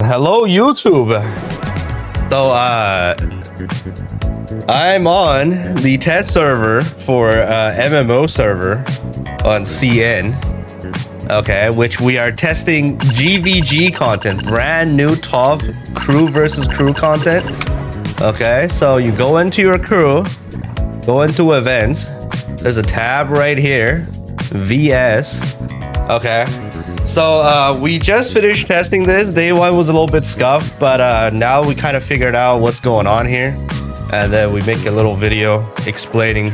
Hello YouTube. So I'm on the test server for MMO server on CN, okay, which we are testing GvG content, brand new ToF crew versus crew content. Okay, so you go into your crew, go into events, there's a tab right here, VS. Okay, so we just finished testing this. Day one was a little bit scuffed, but now we kind of figured out what's going on here, and then we make a little video explaining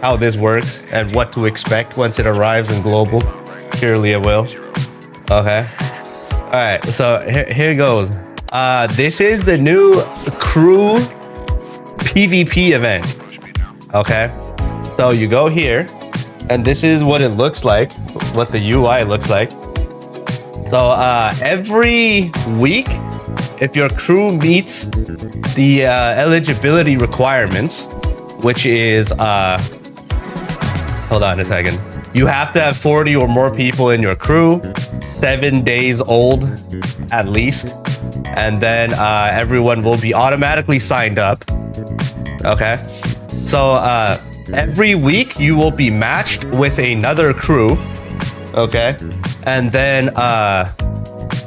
how this works and what to expect once it arrives in global. Surely it will. Okay, all right, so here goes. This is the new crew PvP event. Okay, so you go here, and this is what it looks like, what the UI looks like. So every week, if your crew meets the eligibility requirements, which is hold on a second, you have to have 40 or more people in your crew, 7 days old at least, and then everyone will be automatically signed up. Okay, so every week you will be matched with another crew. Okay, and then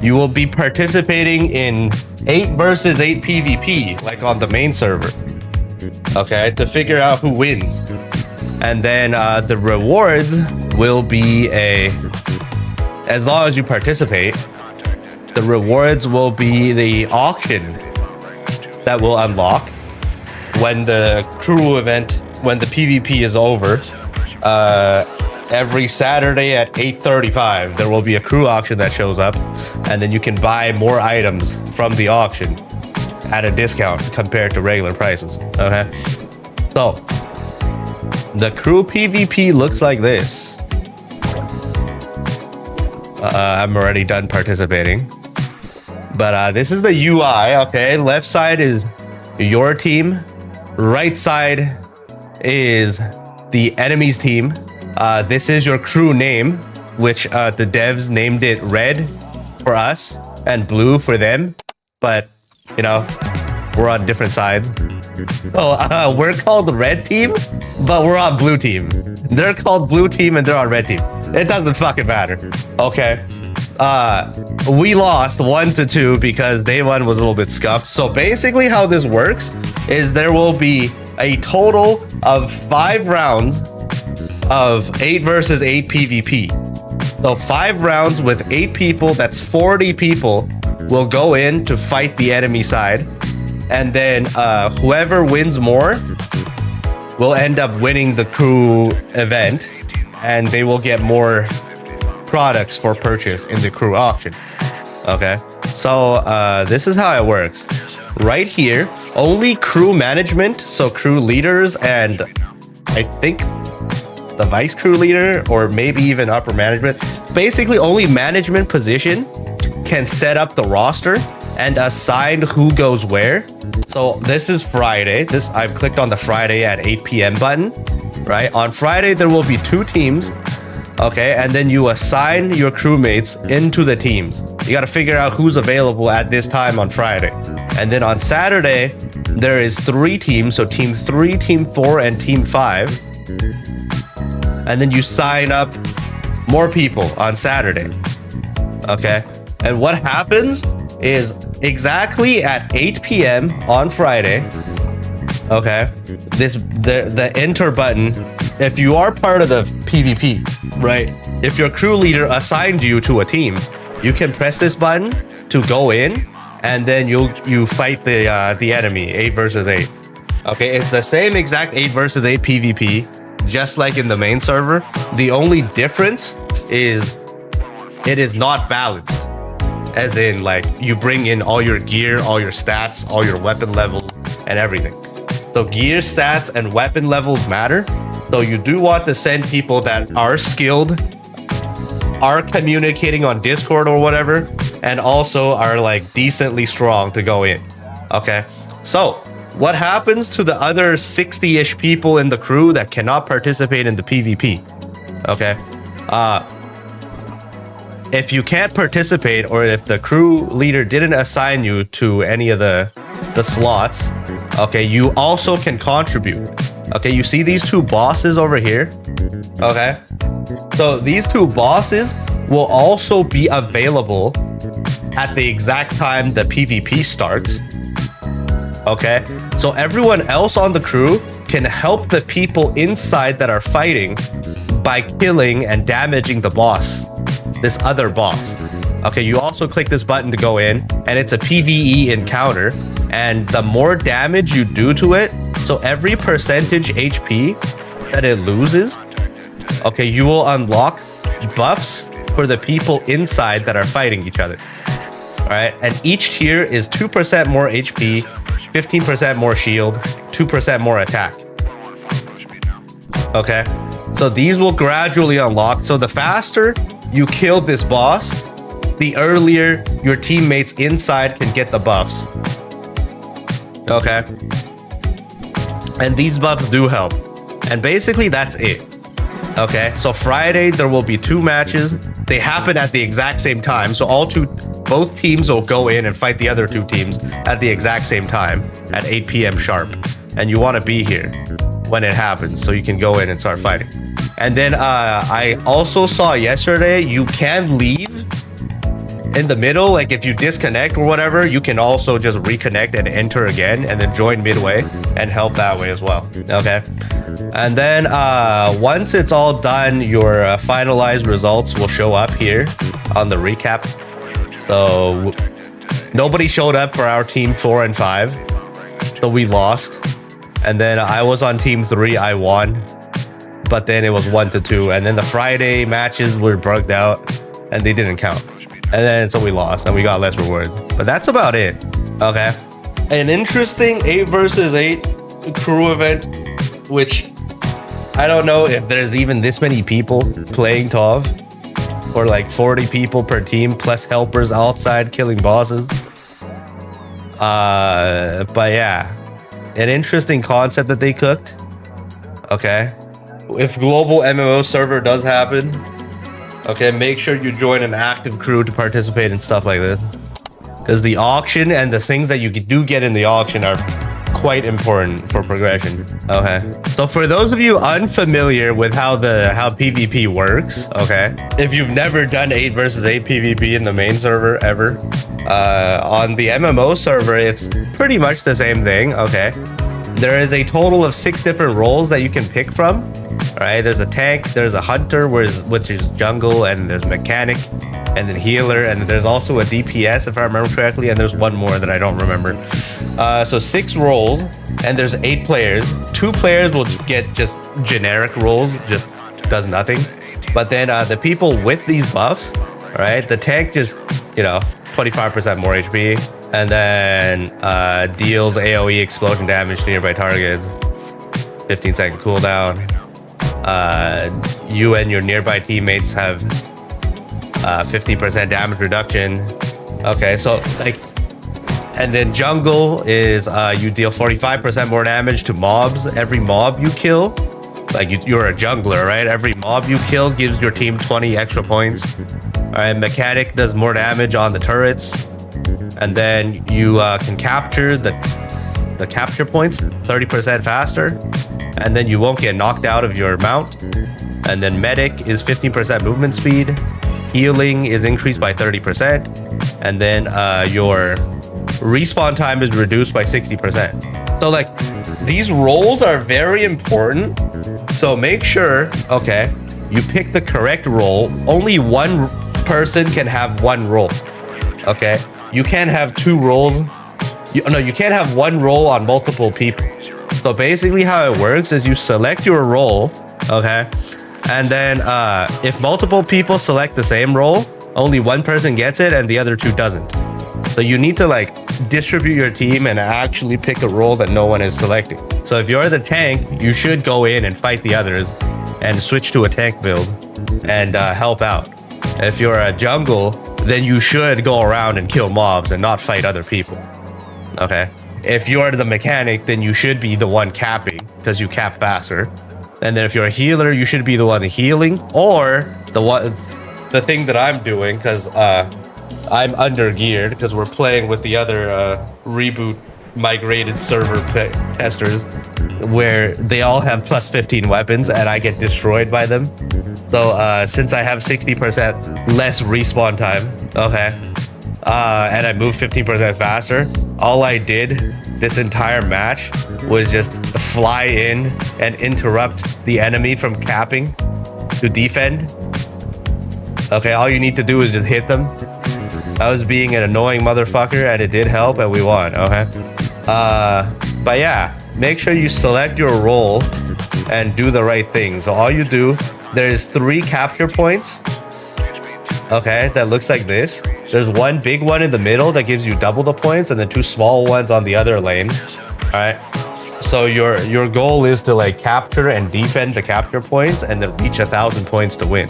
you will be participating in 8 versus 8 PvP, like on the main server. Okay, to figure out who wins. And then the rewards will be as long as you participate, the rewards will be the auction that will unlock when the crew event, when the PvP is over. Every Saturday at 8:35, there will be a crew auction that shows up, and then you can buy more items from the auction at a discount compared to regular prices. Okay, so the crew PvP looks like this. I'm already done participating, but this is the UI. Okay, left side is your team, right side is the enemy's team. This is your crew name, which the devs named it red for us and blue for them, but you know, we're on different sides. So we're called the red team, but we're on blue team. They're called blue team and they're on red team. It doesn't fucking matter. Okay, we lost 1-2 because day one was a little bit scuffed. So basically how this works is there will be a total of 5 rounds of 8 versus 8 PvP. So 5 rounds with 8 people, that's 40 people, will go in to fight the enemy side. And then whoever wins more will end up winning the crew event, and they will get more products for purchase in the crew auction. Okay, so this is how it works. Right here, only crew management, so crew leaders and I think the vice crew leader, or maybe even upper management, basically only management position can set up the roster and assign who goes where. So this is Friday. I've clicked on the Friday at 8 p.m. button, right? On Friday, there will be 2 teams. Okay, and then you assign your crewmates into the teams. You got to figure out who's available at this time on Friday. And then on Saturday, there is 3 teams. So team 3, team 4, and team 5. And then you sign up more people on Saturday. Okay, and what happens is exactly at 8 p.m. on Friday. Okay, the enter button, if you are part of the PvP, right? If your crew leader assigned you to a team, you can press this button to go in, and then you fight the enemy 8 versus 8. Okay, it's the same exact 8 versus 8 PvP, just like in the main server. The only difference is it is not balanced, as in like you bring in all your gear, all your stats, all your weapon levels, and everything. So gear, stats, and weapon levels matter. So you do want to send people that are skilled, are communicating on Discord or whatever, and also are like decently strong to go in. Okay, so what happens to the other 60-ish people in the crew that cannot participate in the PvP? Okay, if you can't participate, or if the crew leader didn't assign you to any of the slots, okay, you also can contribute. Okay, you see these two bosses over here? Okay, so these two bosses will also be available at the exact time the PvP starts. Okay, so everyone else on the crew can help the people inside that are fighting by killing and damaging the boss, this other boss. Okay, you also click this button to go in, and it's a PvE encounter, and the more damage you do to it, so every percentage HP that it loses, okay, you will unlock buffs for the people inside that are fighting each other. All right, and each tier is 2% more HP, 15% more shield, 2% more attack. Okay, so these will gradually unlock. So the faster you kill this boss, the earlier your teammates inside can get the buffs. Okay, and these buffs do help. And basically that's it. Okay, so Friday there will be 2 matches. They happen at the exact same time, so both teams will go in and fight the other 2 teams at the exact same time at 8 p.m. sharp. And you want to be here when it happens so you can go in and start fighting. And then I also saw yesterday you can leave in the middle. Like if you disconnect or whatever, you can also just reconnect and enter again and then join midway and help that way as well. Okay, and then once it's all done, your finalized results will show up here on the recap. So nobody showed up for our team 4 and 5, so we lost. And then I was on team 3, I won, but then it was 1-2. And then the Friday matches were bugged out and they didn't count. And then so we lost and we got less rewards. But that's about it. Okay, an interesting 8 versus 8 crew event, which I don't know if there's even this many people playing ToF, or like 40 people per team plus helpers outside killing bosses. But yeah, an interesting concept that they cooked. Okay, if global MMO server does happen, okay, make sure you join an active crew to participate in stuff like this, because the auction and the things that you do get in the auction are quite important for progression. Okay, so for those of you unfamiliar with how PvP works, okay, if you've never done 8 versus 8 PvP in the main server ever, on the MMO server it's pretty much the same thing. Okay, there is a total of 6 different roles that you can pick from. All right, there's a tank, there's a hunter, which is jungle, and there's mechanic, and then healer, and there's also a DPS if I remember correctly, and there's one more that I don't remember. So 6 roles, and there's 8 players. 2 players will get just generic roles, just does nothing. But then the people with these buffs, all right, the tank just, 25% more HP, and then deals AoE explosion damage to nearby targets, 15-second cooldown. You and your nearby teammates have 50% damage reduction. Okay, so like, and then jungle is you deal 45% more damage to mobs. Every mob you kill, like you're a jungler, right? Every mob you kill gives your team 20 extra points. All right, mechanic does more damage on the turrets, and then you can capture the capture points 30% faster, and then you won't get knocked out of your mount. And then medic is 15% movement speed, healing is increased by 30%, and then your respawn time is reduced by 60%. So like, these roles are very important, so make sure, okay, you pick the correct role. Only one person can have one role. Okay, you can't have 2 roles. You can't have one role on multiple people. So basically how it works is you select your role, okay, and then if multiple people select the same role, only one person gets it and the other 2 doesn't. So you need to like distribute your team and actually pick a role that no one is selecting. So if you're the tank, you should go in and fight the others and switch to a tank build and help out. If you're a jungle, then you should go around and kill mobs and not fight other people. Okay, if you're the mechanic, then you should be the one capping because you cap faster. And then if you're a healer, you should be the one healing, or the one the thing that I'm doing, because I'm under geared because we're playing with the other reboot migrated server testers, where they all have plus 15 weapons and I get destroyed by them. So since I have 60% less respawn time, okay, and I move 15% faster, all I did this entire match was just fly in and interrupt the enemy from capping to defend. Okay, all you need to do is just hit them. I was being an annoying motherfucker and it did help and we won. Okay, but yeah, make sure you select your role and do the right thing. So all you do, there's 3 capture points, okay, that looks like this. There's one big one in the middle that gives you double the points, and then 2 small ones on the other lane. All right, so your goal is to like capture and defend the capture points and then reach 1,000 points to win.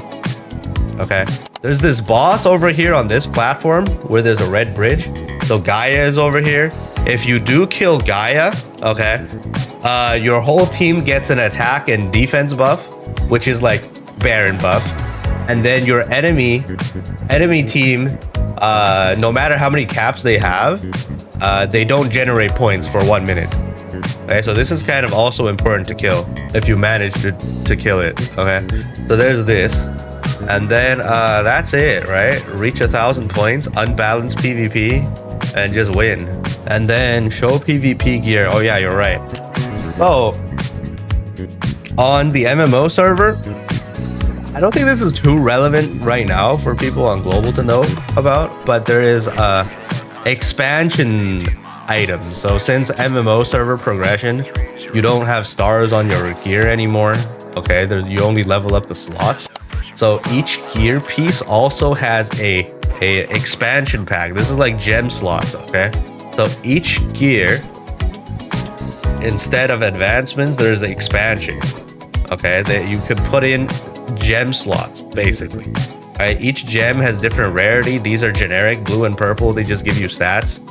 Okay, there's this boss over here on this platform where there's a red bridge. So Gaia is over here. If you do kill Gaia, okay, your whole team gets an attack and defense buff, which is like Baron buff. And then your enemy team, no matter how many caps they have, they don't generate points for 1 minute. Okay, so this is kind of also important to kill if you manage to kill it. Okay, so there's this. And then that's it, right? Reach 1,000 points, unbalanced PvP, and just win. And then show PvP gear. Oh yeah, you're right. Oh, on the MMO server, I don't think this is too relevant right now for people on global to know about, but there is expansion items. So since MMO server progression, you don't have stars on your gear anymore. Okay, you only level up the slots. So each gear piece also has a expansion pack. This is like gem slots, okay? So each gear, instead of advancements, there's an expansion, okay? That you can put in gem slots, basically. Right? Each gem has different rarity. These are generic, blue and purple. They just give you stats,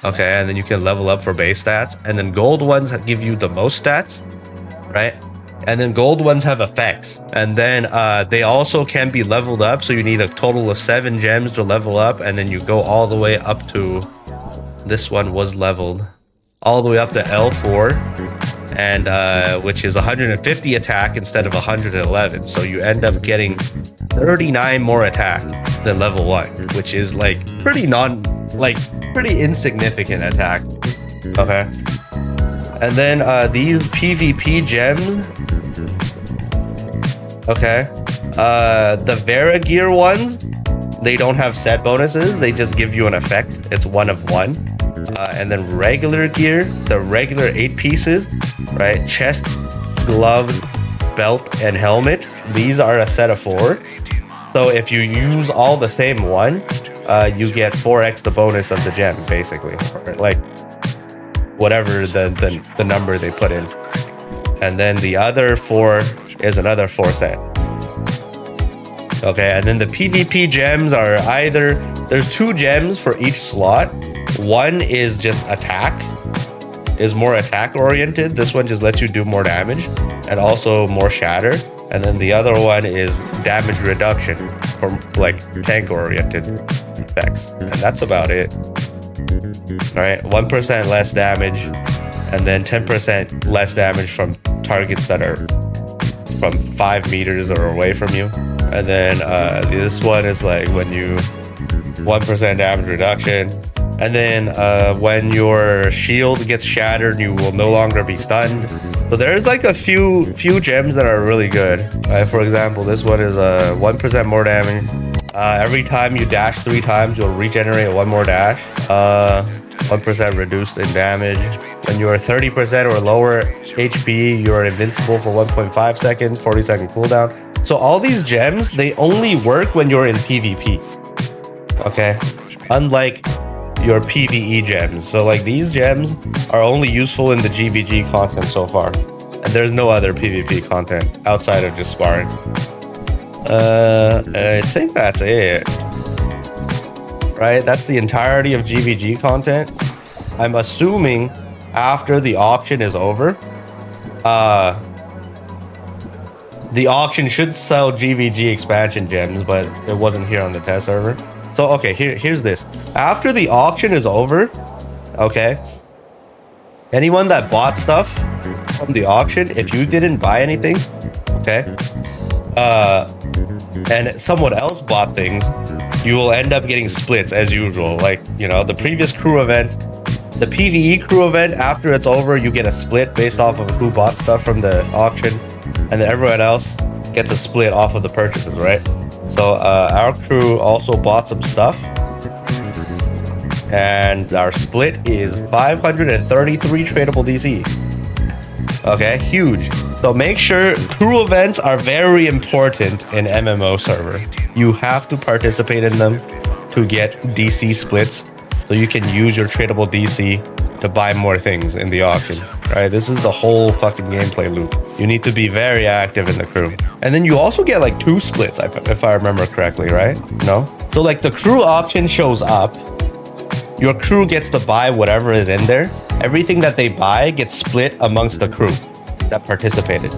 okay? And then you can level up for base stats. And then gold ones give you the most stats, right? And then gold ones have effects, and then they also can be leveled up. So you need a total of 7 gems to level up, and then you go all the way up to, this one was leveled all the way up to L4, and which is 150 attack instead of 111. So you end up getting 39 more attack than level 1, which is like pretty insignificant attack. Okay. And then these PvP gems, okay, the Vera gear ones, they don't have set bonuses. They just give you an effect. It's 1 of 1. And then regular gear, the regular 8 pieces, right? Chest, glove, belt, and helmet. These are a set of 4. So if you use all the same one, you get 4x the bonus of the gem, basically. Like whatever the number they put in. And then the other 4 is another 4 set. Okay, and then the PvP gems are either, there's 2 gems for each slot. One is just attack, is more attack oriented. This one just lets you do more damage and also more shatter. And then the other one is damage reduction for like tank oriented effects. And that's about it. All right, 1% less damage, and then 10% less damage from targets that are from 5 meters or away from you. And then this one is like when you 1% damage reduction. And then when your shield gets shattered, you will no longer be stunned. So there's like a few gems that are really good. For example, this one is 1% more damage. Every time you dash 3 times, you'll regenerate 1 more dash. 1% reduced in damage. When you are 30% or lower HP, you are invincible for 1.5 seconds, 40-second cooldown. So all these gems, they only work when you're in PvP. Okay? Unlike your PvE gems. So like these gems are only useful in the GvG content so far. And there's no other PvP content outside of just sparring. I think that's it. Right? That's the entirety of GvG content. I'm assuming after the auction is over, The auction should sell GvG expansion gems, but it wasn't here on the test server. So, okay, here's this. After the auction is over, okay, anyone that bought stuff from the auction, if you didn't buy anything, okay, and someone else bought things, you will end up getting splits as usual. Like, you know, the previous crew event, the PvE crew event, after it's over, you get a split based off of who bought stuff from the auction, and then everyone else gets a split off of the purchases, right? So our crew also bought some stuff, and our split is 533 tradable DC. Okay, huge. So make sure crew events are very important in MMO server. You have to participate in them to get DC splits, so you can use your tradable DC to buy more things in the auction, right? This is the whole fucking gameplay loop. You need to be very active in the crew. And then you also get like 2 splits, if I remember correctly, right? No? So like the crew auction shows up, your crew gets to buy whatever is in there. Everything that they buy gets split amongst the crew that participated,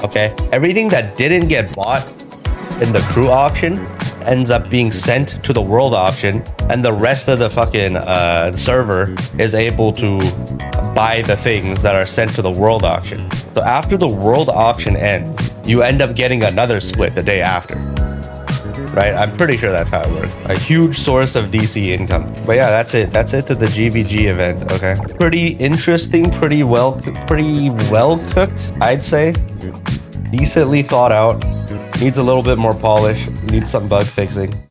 okay? Everything that didn't get bought in the crew auction ends up being sent to the world auction, and the rest of the fucking server is able to buy the things that are sent to the world auction. So after the world auction ends, you end up getting another split the day after, right? I'm pretty sure that's how it works. A huge source of DC income. But yeah, that's it to the GvG event. Okay, pretty interesting, pretty well cooked, I'd say. Decently thought out. Needs a little bit more polish, needs some bug fixing.